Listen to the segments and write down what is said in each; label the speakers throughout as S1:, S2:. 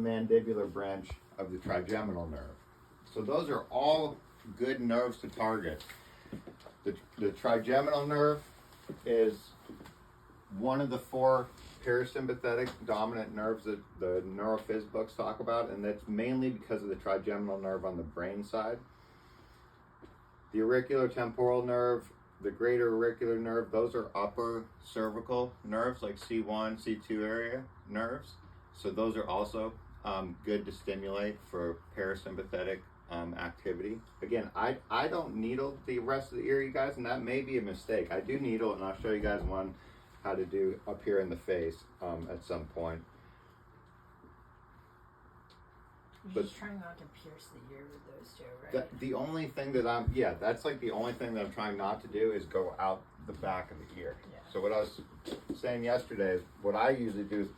S1: mandibular branch of the trigeminal nerve. So those are all good nerves to target. The trigeminal nerve is one of the four parasympathetic dominant nerves that the neurophys books talk about, and that's mainly because of the trigeminal nerve on the brain side. The auriculotemporal nerve, the greater auricular nerve, those are upper cervical nerves, like C1, C2 area nerves. So those are also good to stimulate for parasympathetic activity. Again, I don't needle the rest of the ear, you guys, and that may be a mistake. I do needle, and I'll show you guys one how to do up here in the face at some point.
S2: You're just trying not to pierce the ear with those two, right?
S1: The only thing that that's like the only thing that I'm trying not to do is go out the back of the ear.
S2: Yeah.
S1: So what I was saying yesterday is what I usually do is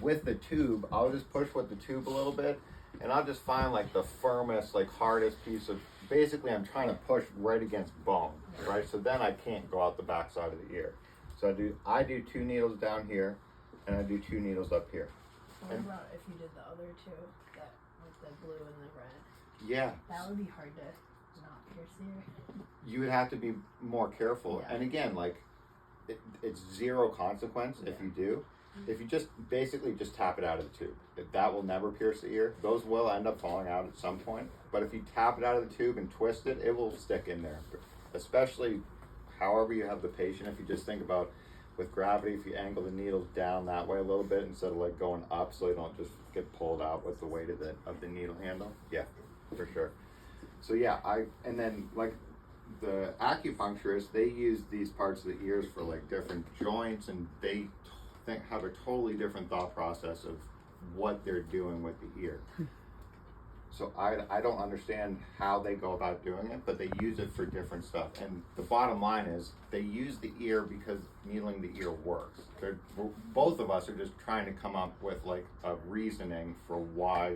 S1: with the tube, I'll just push with the tube a little bit, and I'll just find like the firmest, like hardest piece of, basically I'm trying to push right against bone, right? So then I can't go out the back side of the ear. So I do 2 needles down here, and I do 2 needles up here.
S2: What about if you did the other two, that with the blue and the red?
S1: Yeah.
S2: That would be hard to not pierce the ear.
S1: You would have to be more careful.
S2: Yeah.
S1: And again, like, it's zero consequence if you do. If you just basically just tap it out of the tube, that will never pierce the ear. Those will end up falling out at some point. But if you tap it out of the tube and twist it, it will stick in there. Especially however you have the patient. If you just think about with gravity, if you angle the needles down that way a little bit instead of like going up, so they don't just get pulled out with the weight of the needle handle. Yeah, for sure. So yeah, and then like the acupuncturists, they use these parts of the ears for like different joints, and they have a totally different thought process of what they're doing with the ear. So I don't understand how they go about doing it, but they use it for different stuff. And the bottom line is they use the ear because needling the ear works. Both of us are just trying to come up with like a reasoning for why